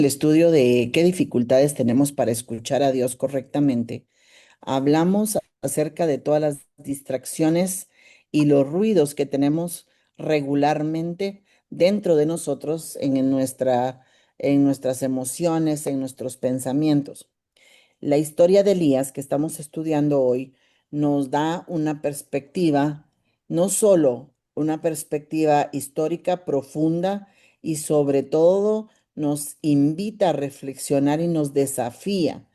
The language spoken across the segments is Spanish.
El estudio de qué dificultades tenemos para escuchar a Dios correctamente, hablamos acerca de todas las distracciones y los ruidos que tenemos regularmente dentro de nosotros, en nuestras emociones, en nuestros pensamientos. La historia de Elías que estamos estudiando hoy nos da una perspectiva, no solo una perspectiva histórica profunda, y sobre todo nos invita a reflexionar y nos desafía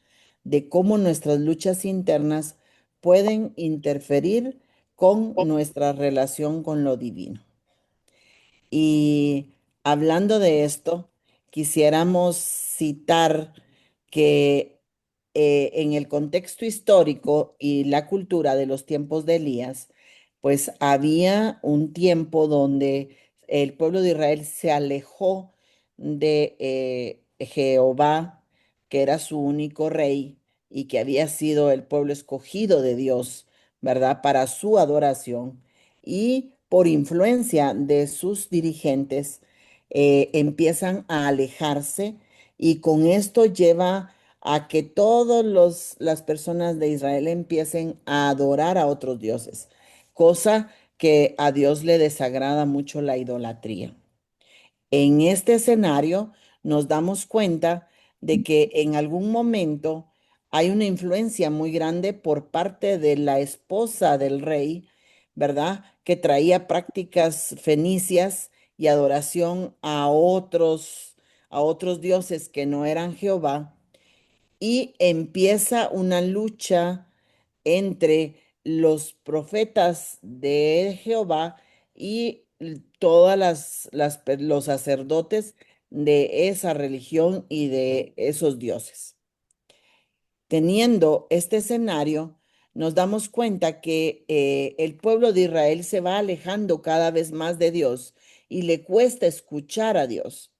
de cómo nuestras luchas internas pueden interferir con nuestra relación con lo divino. Y hablando de esto, quisiéramos citar que en el contexto histórico y la cultura de los tiempos de Elías, pues había un tiempo donde el pueblo de Israel se alejó de Jehová, que era su único rey y que había sido el pueblo escogido de Dios, ¿verdad? Para su adoración. Y por influencia de sus dirigentes, empiezan a alejarse, y con esto lleva a que las personas de Israel empiecen a adorar a otros dioses, cosa que a Dios le desagrada mucho, la idolatría. En este escenario nos damos cuenta de que en algún momento hay una influencia muy grande por parte de la esposa del rey, ¿verdad? Que traía prácticas fenicias y adoración a otros dioses que no eran Jehová, y empieza una lucha entre los profetas de Jehová y todas los sacerdotes de esa religión y de esos dioses. Teniendo este escenario, nos damos cuenta que el pueblo de Israel se va alejando cada vez más de Dios y le cuesta escuchar a Dios.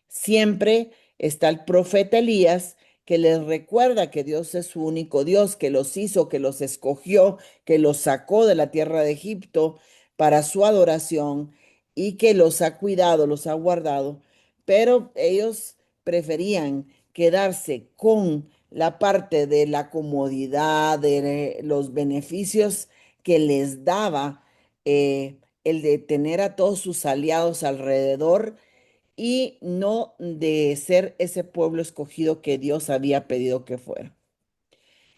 Siempre está el profeta Elías, que les recuerda que Dios es su único Dios, que los hizo, que los escogió, que los sacó de la tierra de Egipto para su adoración, y que los ha cuidado, los ha guardado. Pero ellos preferían quedarse con la parte de la comodidad, de los beneficios que les daba el de tener a todos sus aliados alrededor, y no de ser ese pueblo escogido que Dios había pedido que fuera.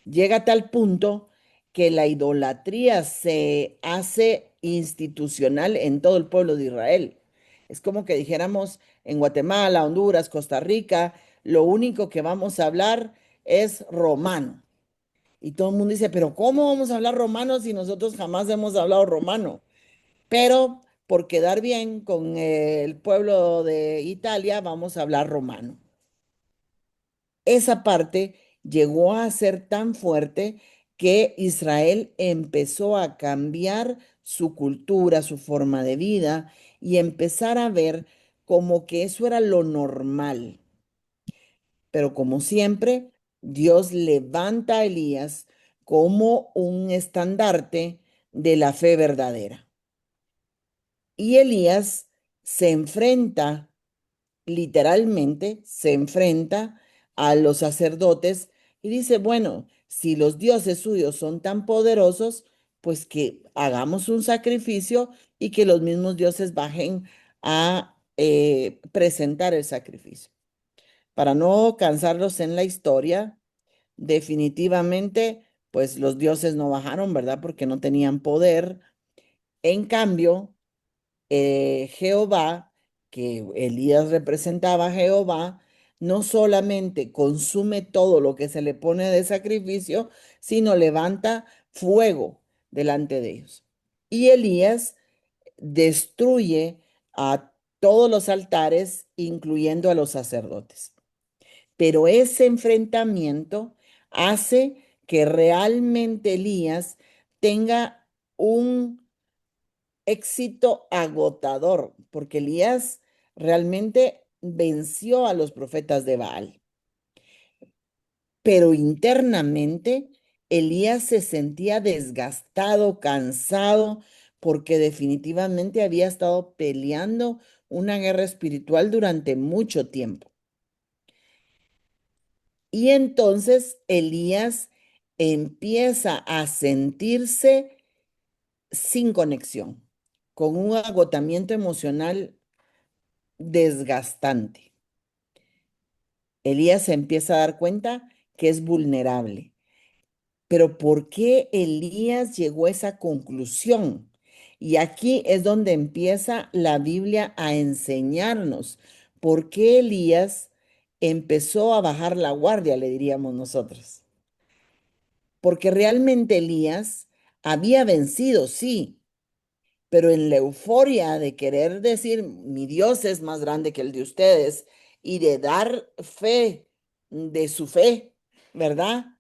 Llega a tal punto que la idolatría se hace institucional en todo el pueblo de Israel. Es como que dijéramos en Guatemala, Honduras, Costa Rica, lo único que vamos a hablar es romano. Y todo el mundo dice, pero ¿cómo vamos a hablar romano si nosotros jamás hemos hablado romano? Pero por quedar bien con el pueblo de Italia, vamos a hablar romano. Esa parte llegó a ser tan fuerte que Israel empezó a cambiar su cultura, su forma de vida, y empezar a ver como que eso era lo normal. Pero como siempre, Dios levanta a Elías como un estandarte de la fe verdadera. Y Elías se enfrenta, literalmente, se enfrenta a los sacerdotes y dice, bueno, si los dioses suyos son tan poderosos, pues que hagamos un sacrificio y que los mismos dioses bajen a presentar el sacrificio. Para no cansarlos en la historia, definitivamente, pues los dioses no bajaron, ¿verdad? Porque no tenían poder. En cambio, Jehová, que Elías representaba a Jehová, no solamente consume todo lo que se le pone de sacrificio, sino levanta fuego delante de ellos. Y Elías destruye a todos los altares, incluyendo a los sacerdotes. Pero ese enfrentamiento hace que realmente Elías tenga un éxito agotador, porque Elías realmente venció a los profetas de Baal. Pero internamente Elías se sentía desgastado, cansado, porque definitivamente había estado peleando una guerra espiritual durante mucho tiempo. Y entonces Elías empieza a sentirse sin conexión, con un agotamiento emocional desgastante. Elías se empieza a dar cuenta que es vulnerable. Pero ¿por qué Elías llegó a esa conclusión? Y aquí es donde empieza la Biblia a enseñarnos por qué Elías empezó a bajar la guardia, le diríamos nosotros. Porque realmente Elías había vencido, sí, pero en la euforia de querer decir, mi Dios es más grande que el de ustedes, y de dar fe de su fe, ¿verdad?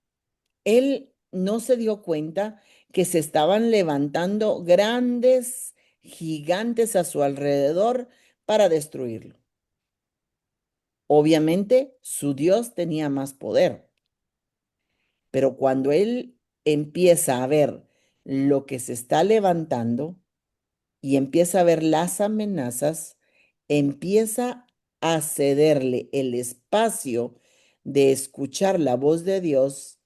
Él no se dio cuenta que se estaban levantando grandes gigantes a su alrededor para destruirlo. Obviamente, su Dios tenía más poder, pero cuando él empieza a ver lo que se está levantando, y empieza a ver las amenazas, empieza a cederle el espacio de escuchar la voz de Dios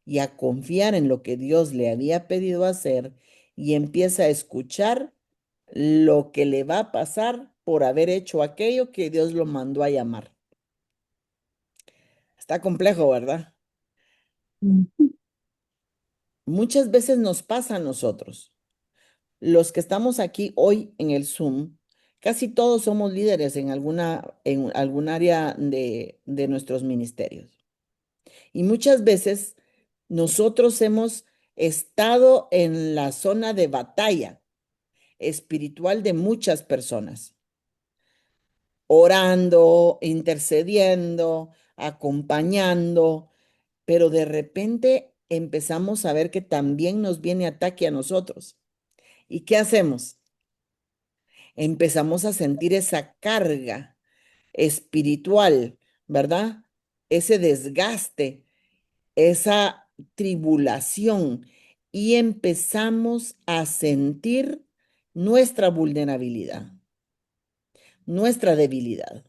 y a confiar en lo que Dios le había pedido hacer y empieza a escuchar lo que le va a pasar por haber hecho aquello que Dios lo mandó a llamar. Está complejo, ¿verdad? Ujú. Muchas veces nos pasa a nosotros. Los que estamos aquí hoy en el Zoom, casi todos somos líderes en algún área de nuestros ministerios. Y muchas veces nosotros hemos estado en la zona de batalla espiritual de muchas personas, orando, intercediendo, acompañando, pero de repente empezamos a ver que también nos viene ataque a nosotros. ¿Y qué hacemos? Empezamos a sentir esa carga espiritual, ¿verdad? Ese desgaste, esa tribulación y empezamos a sentir nuestra vulnerabilidad, nuestra debilidad,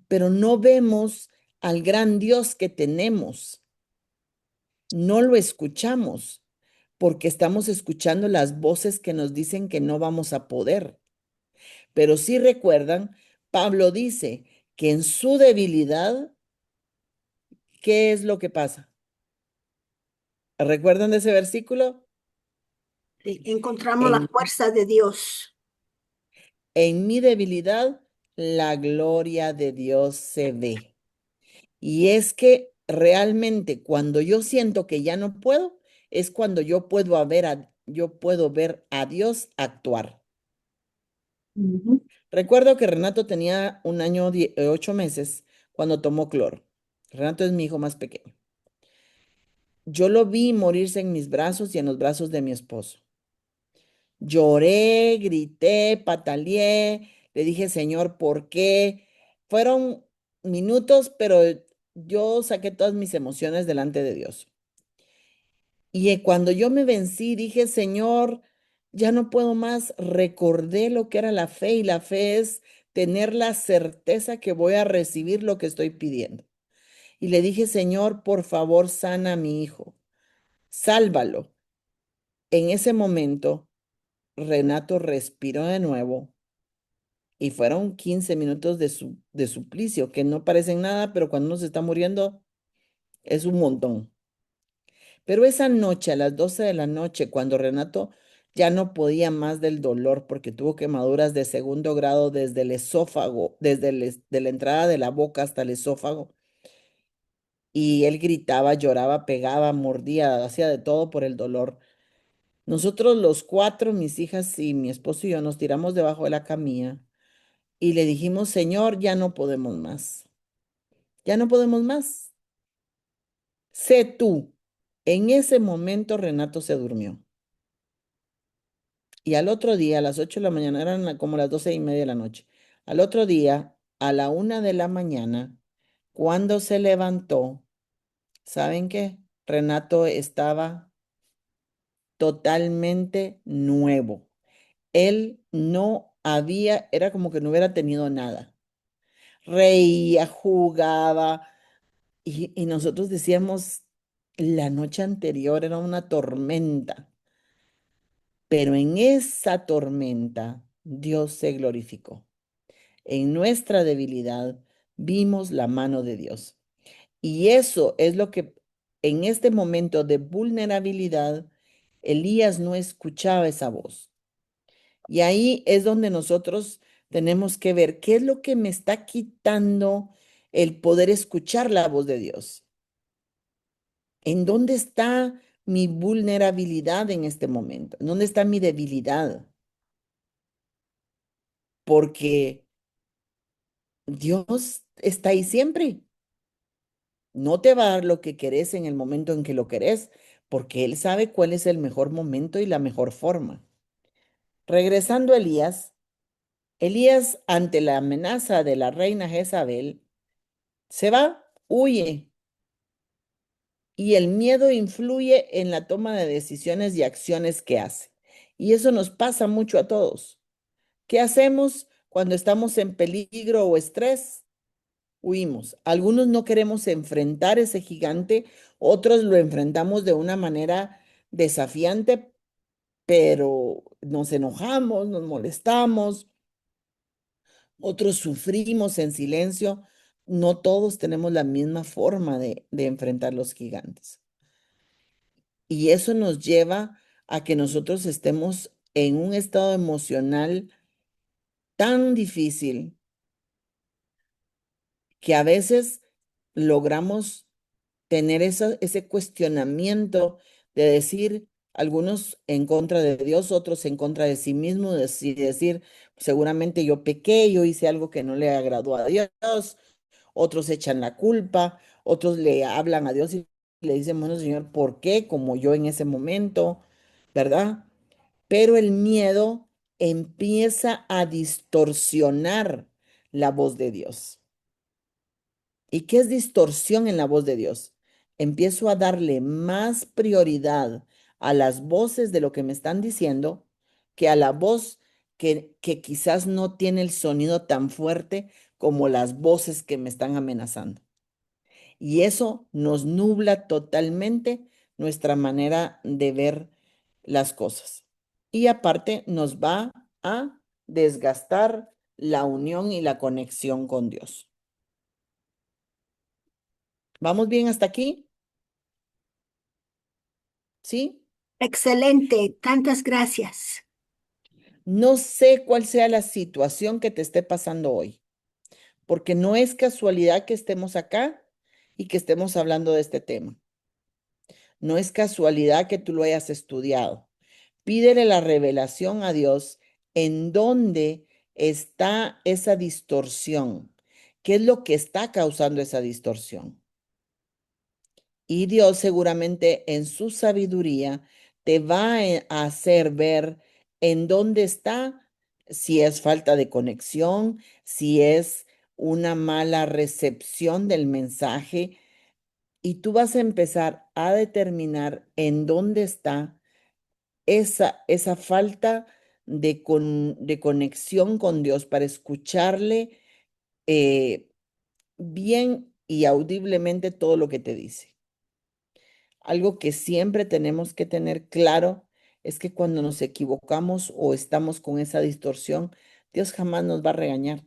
pero no vemos al gran Dios que tenemos, no lo escuchamos porque estamos escuchando las voces que nos dicen que no vamos a poder. Pero si recuerdan, Pablo dice que en su debilidad, ¿qué es lo que pasa? ¿Recuerdan de ese versículo? Sí, encontramos la En, fuerza de Dios. en mi debilidad, la gloria de Dios se ve. Y es que realmente cuando yo siento que ya no puedo, es cuando yo puedo ver a Dios actuar. Ujú. Recuerdo que Renato tenía 1 año, 8 meses cuando tomó cloro. Renato es mi hijo más pequeño. Yo lo vi morirse en mis brazos y en los brazos de mi esposo. Lloré, grité, pataleé, le dije, Señor, ¿por qué? Fueron minutos, pero yo saqué todas mis emociones delante de Dios. Y cuando yo me vencí, dije, Señor, ya no puedo más. Recordé lo que era la fe y la fe es tener la certeza que voy a recibir lo que estoy pidiendo. Y le dije, Señor, por favor, sana a mi hijo, sálvalo. En ese momento, Renato respiró de nuevo y fueron 15 minutos de suplicio, que no parecen nada, pero cuando uno se está muriendo es un montón. Pero esa noche, a las 12 de la noche, cuando Renato ya no podía más del dolor porque tuvo quemaduras de segundo grado desde el esófago, de la entrada de la boca hasta el esófago, y él gritaba, lloraba, pegaba, mordía, hacía de todo por el dolor. Nosotros los cuatro, mis hijas y mi esposo y yo, nos tiramos debajo de la camilla y le dijimos, Señor, ya no podemos más, ya no podemos más. Sé tú. En ese momento Renato se durmió. Y al otro día, a las 8 de la mañana, eran como las 12:30 de la noche. Al otro día, a la 1 de la mañana, cuando se levantó, ¿saben qué? Renato estaba totalmente nuevo. Él no había, era como que no hubiera tenido nada. Reía, jugaba, Y nosotros decíamos, la noche anterior era una tormenta, pero en esa tormenta Dios se glorificó. En nuestra debilidad vimos la mano de Dios. Y eso es lo que en este momento de vulnerabilidad, Elías no escuchaba esa voz. Y ahí es donde nosotros tenemos que ver qué es lo que me está quitando el poder escuchar la voz de Dios. ¿En dónde está mi vulnerabilidad en este momento? ¿En dónde está mi debilidad? Porque Dios está ahí siempre. No te va a dar lo que querés en el momento en que lo querés, porque Él sabe cuál es el mejor momento y la mejor forma. Regresando a Elías, Elías ante la amenaza de la reina Jezabel, se va, huye, y el miedo influye en la toma de decisiones y acciones que hace. Y eso nos pasa mucho a todos. ¿Qué hacemos cuando estamos en peligro o estrés? Huimos. Algunos no queremos enfrentar ese gigante, otros lo enfrentamos de una manera desafiante, pero nos enojamos, nos molestamos, otros sufrimos en silencio. No todos tenemos la misma forma de enfrentar los gigantes. Y eso nos lleva a que nosotros estemos en un estado emocional tan difícil que a veces logramos tener ese cuestionamiento de decir algunos en contra de Dios, otros en contra de sí mismo, decir, seguramente yo pequé, yo hice algo que no le agradó a Dios, otros echan la culpa, otros le hablan a Dios y le dicen, bueno, Señor, ¿por qué? Como yo en ese momento, ¿verdad? Pero el miedo empieza a distorsionar la voz de Dios. ¿Y qué es distorsión en la voz de Dios? Empiezo a darle más prioridad a las voces de lo que me están diciendo que a la voz que quizás no tiene el sonido tan fuerte como las voces que me están amenazando. Y eso nos nubla totalmente nuestra manera de ver las cosas. Y aparte nos va a desgastar la unión y la conexión con Dios. ¿Vamos bien hasta aquí? ¿Sí? Excelente, tantas gracias. No sé cuál sea la situación que te esté pasando hoy, porque no es casualidad que estemos acá y que estemos hablando de este tema. No es casualidad que tú lo hayas estudiado. Pídele la revelación a Dios en dónde está esa distorsión. ¿Qué es lo que está causando esa distorsión? Y Dios seguramente en su sabiduría te va a hacer ver en dónde está, si es falta de conexión, si es una mala recepción del mensaje, y tú vas a empezar a determinar en dónde está esa falta de conexión con Dios para escucharle eh, bien y audiblemente todo lo que te dice. Algo que siempre tenemos que tener claro es que cuando nos equivocamos o estamos con esa distorsión, Dios jamás nos va a regañar.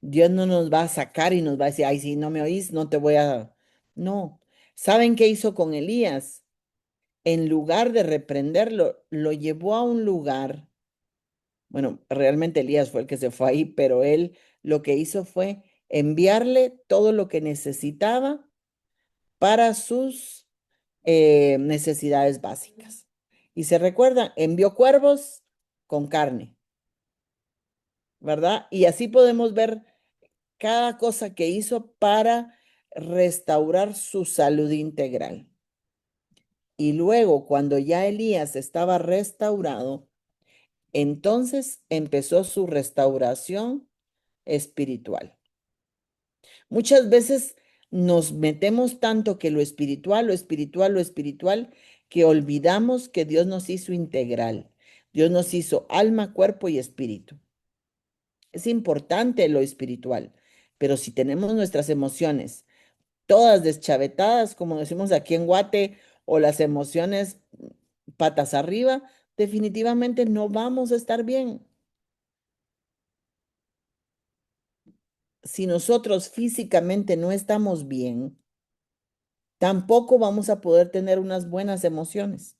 Dios no nos va a sacar y nos va a decir, ay, si no me oís, no te voy a... No. ¿Saben qué hizo con Elías? En lugar de reprenderlo, lo llevó a un lugar. Bueno, realmente Elías fue el que se fue ahí, pero él lo que hizo fue enviarle todo lo que necesitaba para sus necesidades básicas. Y se recuerda, envió cuervos con carne, ¿verdad? Y así podemos ver cada cosa que hizo para restaurar su salud integral. Y luego, cuando ya Elías estaba restaurado, entonces empezó su restauración espiritual. Muchas veces nos metemos tanto que lo espiritual, lo espiritual, lo espiritual, que olvidamos que Dios nos hizo integral. Dios nos hizo alma, cuerpo y espíritu. Es importante lo espiritual, pero si tenemos nuestras emociones todas deschavetadas, como decimos aquí en Guate, o las emociones patas arriba, definitivamente no vamos a estar bien. Si nosotros físicamente no estamos bien, tampoco vamos a poder tener unas buenas emociones.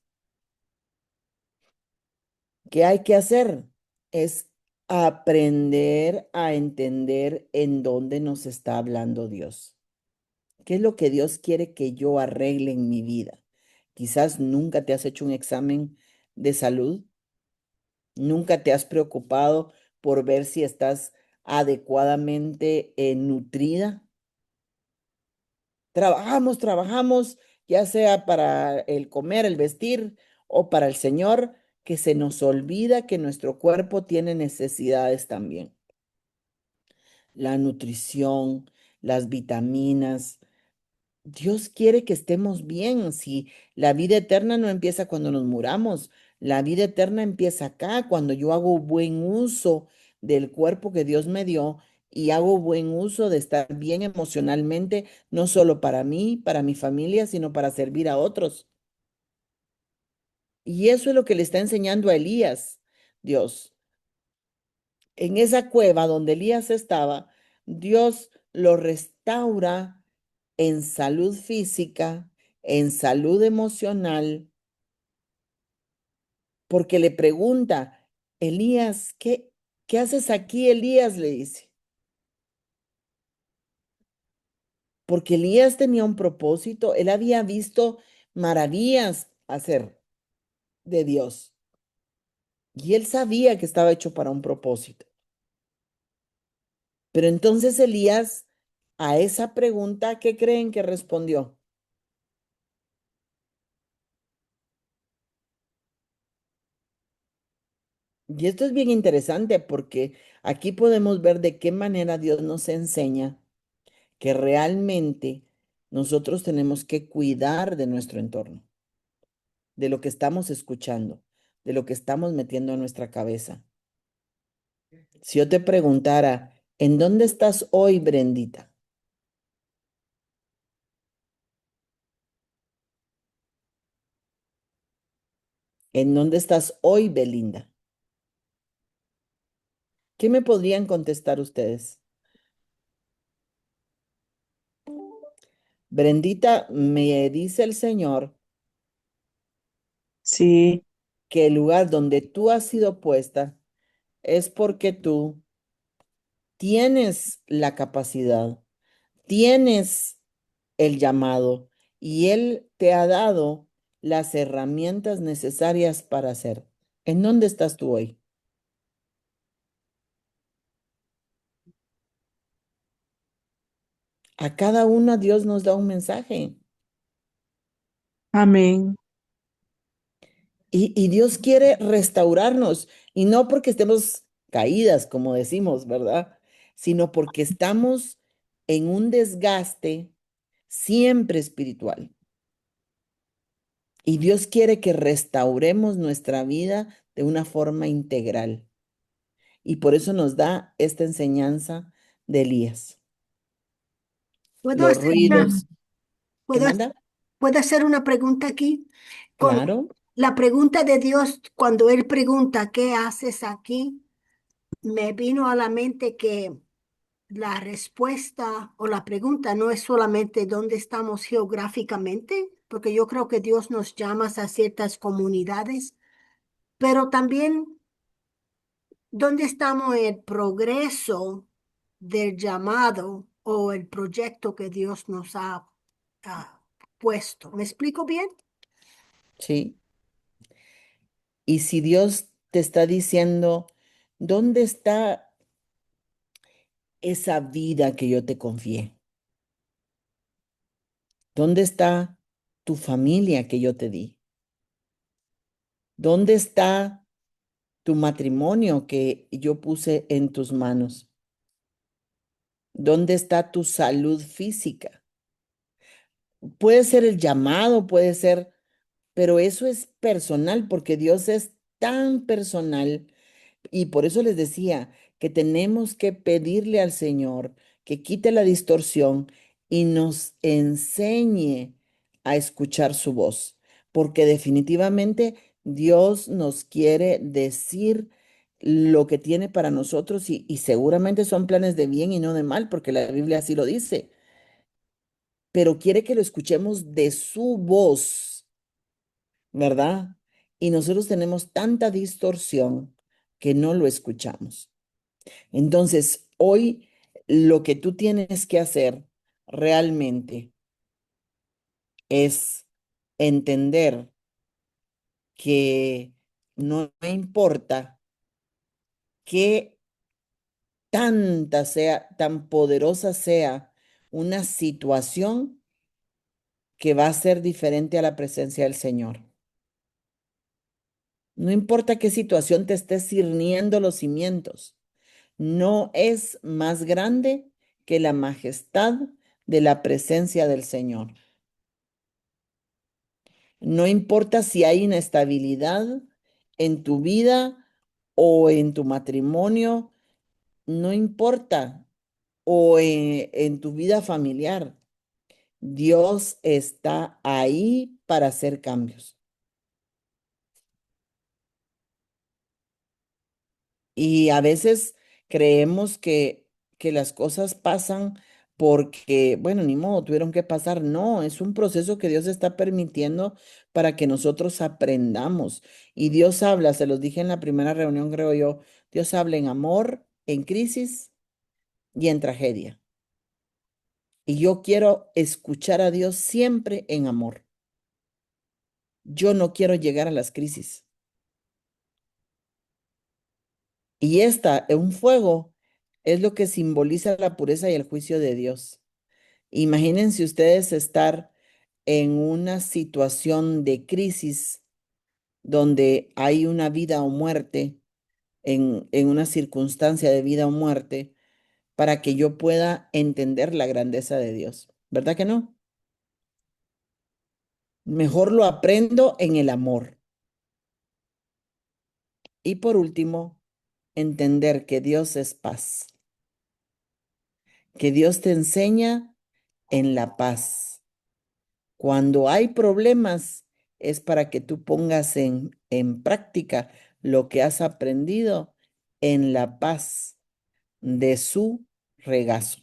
¿Qué hay que hacer? Es aprender a entender en dónde nos está hablando Dios. ¿Qué es lo que Dios quiere que yo arregle en mi vida? Quizás nunca te has hecho un examen de salud, nunca te has preocupado por ver si estás adecuadamente nutrida. Trabajamos, ya sea para el comer, el vestir o para el Señor, que se nos olvida que nuestro cuerpo tiene necesidades también. La nutrición, las vitaminas. Dios quiere que estemos bien. Si la vida eterna no empieza cuando nos muramos, la vida eterna empieza acá, cuando yo hago buen uso del cuerpo que Dios me dio y hago buen uso de estar bien emocionalmente, no solo para mí, para mi familia, sino para servir a otros. Y eso es lo que le está enseñando a Elías, Dios. En esa cueva donde Elías estaba, Dios lo restaura en salud física, en salud emocional, porque le pregunta, Elías, ¿qué haces aquí, Elías? Le dice, porque Elías tenía un propósito, él había visto maravillas hacer de Dios y él sabía que estaba hecho para un propósito. Pero entonces Elías, a esa pregunta, ¿qué creen que respondió? Y esto es bien interesante porque aquí podemos ver de qué manera Dios nos enseña que realmente nosotros tenemos que cuidar de nuestro entorno, de lo que estamos escuchando, de lo que estamos metiendo en nuestra cabeza. Si yo te preguntara, ¿en dónde estás hoy, Brendita? ¿En dónde estás hoy, Belinda? ¿Qué me podrían contestar ustedes? Brendita, me dice el Señor Sí, que el lugar donde tú has sido puesta es porque tú tienes la capacidad, tienes el llamado y Él te ha dado las herramientas necesarias para hacer. ¿En dónde estás tú hoy? A cada uno Dios nos da un mensaje amén. y Dios quiere restaurarnos y no porque estemos caídas, como decimos, ¿verdad? Sino porque estamos en un desgaste siempre espiritual. Y Dios quiere que restauremos nuestra vida de una forma integral. Y por eso nos da esta enseñanza de Elías. ¿Puedo Los hacer una, ruidos. ¿Qué puedo, manda? puedo hacer una pregunta aquí? Con Claro, la pregunta de Dios, cuando Él pregunta, ¿qué haces aquí? Me vino a la mente que la respuesta o la pregunta no es solamente dónde estamos geográficamente, porque yo creo que Dios nos llama a ciertas comunidades, pero también dónde estamos en el progreso del llamado o el proyecto que Dios nos ha puesto. ¿Me explico bien? sí. Y si Dios te está diciendo, ¿dónde está esa vida que yo te confié? ¿Dónde está tu familia que yo te di? ¿Dónde está tu matrimonio que yo puse en tus manos? ¿Dónde está tu salud física? Puede ser el llamado, puede ser, pero eso es personal porque Dios es tan personal y por eso les decía que tenemos que pedirle al Señor que quite la distorsión y nos enseñe a escuchar su voz, porque definitivamente Dios nos quiere decir lo que tiene para nosotros y seguramente son planes de bien y no de mal, porque la Biblia así lo dice, pero quiere que lo escuchemos de su voz, ¿verdad? Y nosotros tenemos tanta distorsión que no lo escuchamos. Entonces, hoy lo que tú tienes que hacer realmente es entender que no importa qué tanta sea, tan poderosa sea una situación que va a ser diferente a la presencia del Señor. No importa qué situación te esté cirniendo los cimientos, no es más grande que la majestad de la presencia del Señor. No importa si hay inestabilidad en tu vida o en tu matrimonio, no importa, o en tu vida familiar. Dios está ahí para hacer cambios. Y a veces creemos que las cosas pasan porque, bueno, ni modo, tuvieron que pasar. No, es un proceso que Dios está permitiendo para que nosotros aprendamos. Y Dios habla, se los dije en la primera reunión, creo yo, Dios habla en amor, en crisis y en tragedia. Y yo quiero escuchar a Dios siempre en amor. Yo no quiero llegar a las crisis. Y un fuego, es lo que simboliza la pureza y el juicio de Dios. Imagínense ustedes estar en una situación de crisis donde hay una vida o muerte, en una circunstancia de vida o muerte, para que yo pueda entender la grandeza de Dios. ¿Verdad que no? Mejor lo aprendo en el amor. Y por último, entender que Dios es paz, que Dios te enseña en la paz. Cuando hay problemas, es para que tú pongas en práctica lo que has aprendido en la paz de su regazo.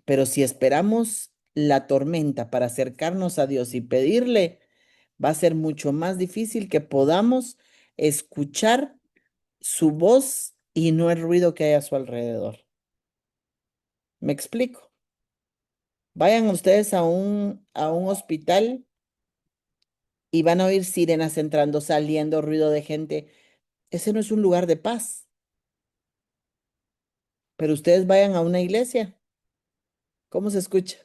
Pero si esperamos la tormenta para acercarnos a Dios y pedirle, va a ser mucho más difícil que podamos escuchar su voz y no el ruido que hay a su alrededor. ¿Me explico? Vayan ustedes a un hospital y van a oír sirenas entrando, saliendo, ruido de gente. Ese no es un lugar de paz. Pero ustedes vayan a una iglesia. ¿Cómo se escucha?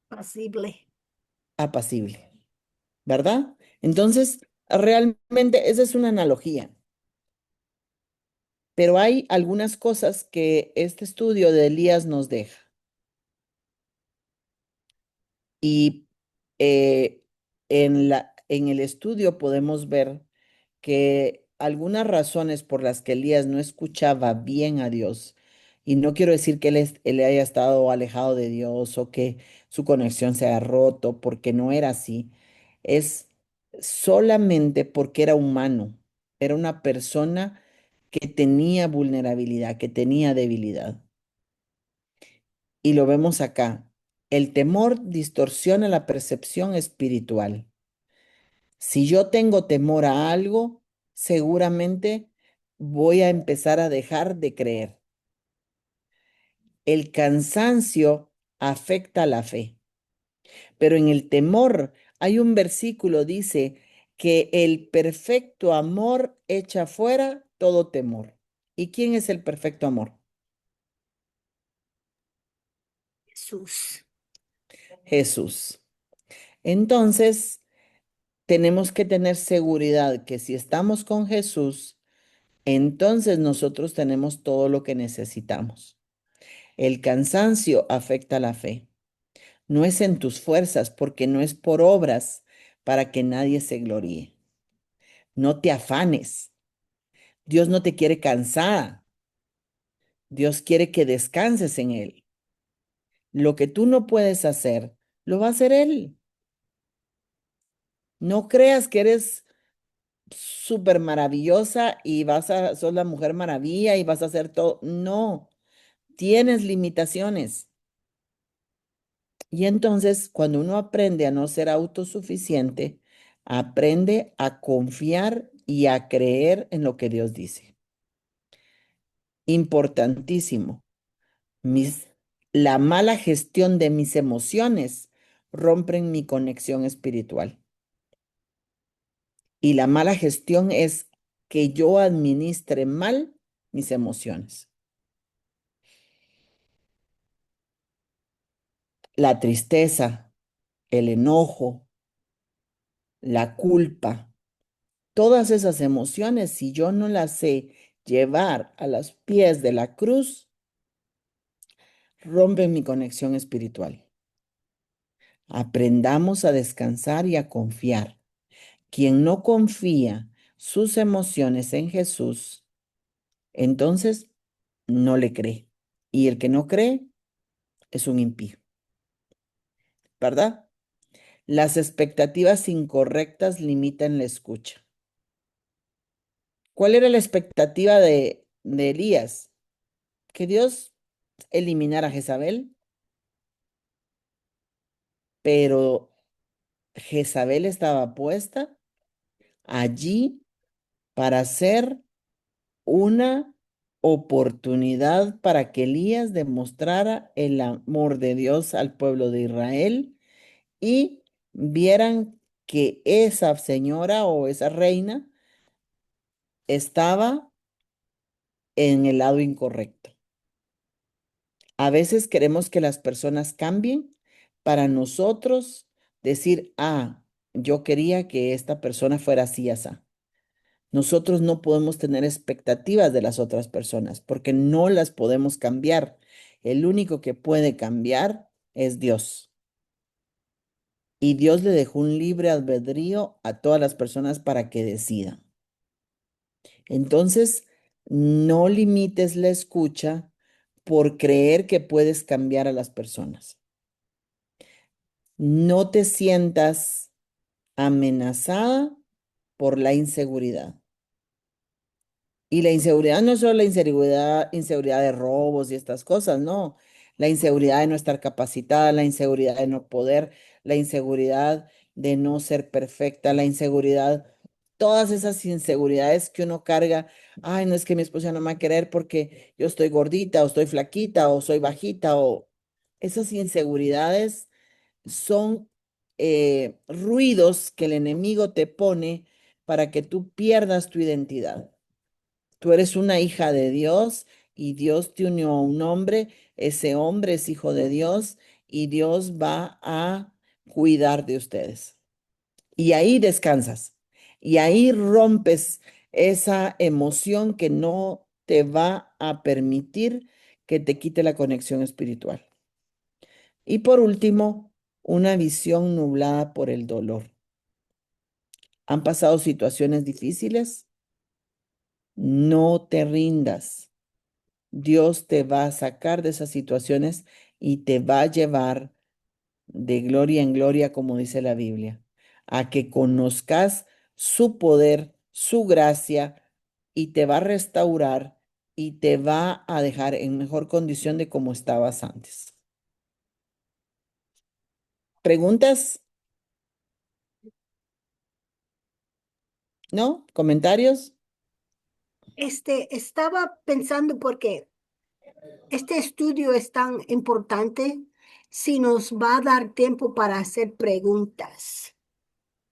Pasible. Apacible, ¿verdad? Entonces, realmente esa es una analogía. Pero hay algunas cosas que este estudio de Elías nos deja. Y en el estudio podemos ver que algunas razones por las que Elías no escuchaba bien a Dios, y no quiero decir que él haya estado alejado de Dios o que su conexión se haya roto, porque no era así, es solamente porque era humano, era una persona que tenía vulnerabilidad, que tenía debilidad. Y lo vemos acá. El temor distorsiona la percepción espiritual. Si yo tengo temor a algo, seguramente voy a empezar a dejar de creer. El cansancio afecta la fe, pero en el temor hay un versículo, dice que el perfecto amor echa fuera todo temor. ¿Y quién es el perfecto amor? Jesús. Jesús. Entonces, tenemos que tener seguridad que si estamos con Jesús, entonces nosotros tenemos todo lo que necesitamos. El cansancio afecta la fe. No es en tus fuerzas, porque no es por obras para que nadie se gloríe. No te afanes. Dios no te quiere cansada. Dios quiere que descanses en Él. Lo que tú no puedes hacer, lo va a hacer Él. No creas que eres súper maravillosa y sos la mujer maravilla y vas a hacer todo. No, tienes limitaciones. Y entonces, cuando uno aprende a no ser autosuficiente, aprende a confiar y a creer en lo que Dios dice. Importantísimo. Mis, la mala gestión de mis emociones rompen mi conexión espiritual. Y la mala gestión es que yo administre mal mis emociones. La tristeza, el enojo, la culpa, todas esas emociones, si yo no las sé llevar a los pies de la cruz, rompen mi conexión espiritual. Aprendamos a descansar y a confiar. Quien no confía sus emociones en Jesús, entonces no le cree. Y el que no cree es un impío, ¿verdad? Las expectativas incorrectas limitan la escucha. ¿Cuál era la expectativa de Elías? Que Dios eliminara a Jezabel, pero Jezabel estaba puesta allí para ser una oportunidad para que Elías demostrara el amor de Dios al pueblo de Israel y vieran que esa señora o esa reina estaba en el lado incorrecto. A veces queremos que las personas cambien para nosotros decir, yo quería que esta persona fuera así, así. Nosotros no podemos tener expectativas de las otras personas porque no las podemos cambiar. El único que puede cambiar es Dios. Y Dios le dejó un libre albedrío a todas las personas para que decidan. Entonces, no limites la escucha por creer que puedes cambiar a las personas. No te sientas amenazada por la inseguridad. Y la inseguridad no es solo la inseguridad de robos y estas cosas, no. La inseguridad de no estar capacitada, la inseguridad de no poder, la inseguridad de no ser perfecta, la inseguridad, todas esas inseguridades que uno carga. Ay, no es que mi esposa no me va a querer porque yo estoy gordita o estoy flaquita o soy bajita o esas inseguridades son ruidos que el enemigo te pone para que tú pierdas tu identidad. Tú eres una hija de Dios y Dios te unió a un hombre, ese hombre es hijo de Dios y Dios va a cuidar de ustedes. Y ahí descansas y ahí rompes esa emoción que no te va a permitir que te quite la conexión espiritual. Y por último, una visión nublada por el dolor. ¿Han pasado situaciones difíciles? No te rindas. Dios te va a sacar de esas situaciones y te va a llevar de gloria en gloria, como dice la Biblia, a que conozcas su poder, su gracia y te va a restaurar y te va a dejar en mejor condición de como estabas antes. ¿Preguntas? ¿No? ¿Comentarios? Estaba pensando porque este estudio es tan importante si nos va a dar tiempo para hacer preguntas.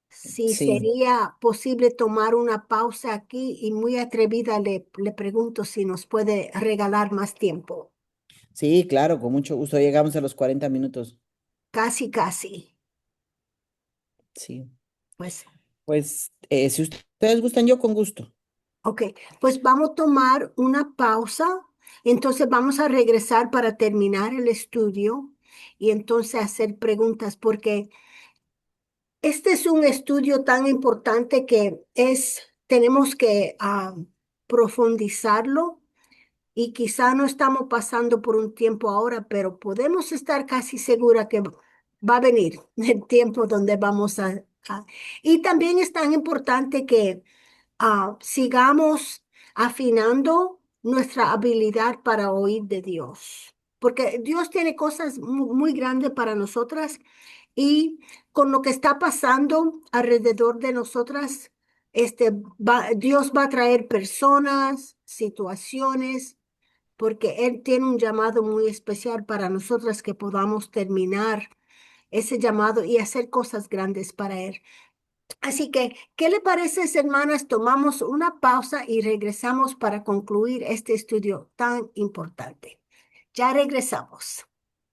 Si Sí, sería posible tomar una pausa aquí y muy atrevida le pregunto si nos puede regalar más tiempo. sí, claro, con mucho gusto. Llegamos a los 40 minutos. Casi, casi. Sí. Pues, Pues si ustedes gustan, yo con gusto. ok. Pues vamos a tomar una pausa. Entonces vamos a regresar para terminar el estudio y entonces hacer preguntas porque este es un estudio tan importante que tenemos que profundizarlo y quizá no estamos pasando por un tiempo ahora, pero podemos estar casi segura que va a venir el tiempo donde vamos a- Y también es tan importante que sigamos afinando nuestra habilidad para oír de Dios, porque Dios tiene cosas muy grandes para nosotras y con lo que está pasando alrededor de nosotras, Dios va a traer personas, situaciones, porque Él tiene un llamado muy especial para nosotras que podamos terminar ese llamado y hacer cosas grandes para Él. Así que, ¿qué le parece, hermanas? Tomamos una pausa y regresamos para concluir este estudio tan importante. Ya regresamos.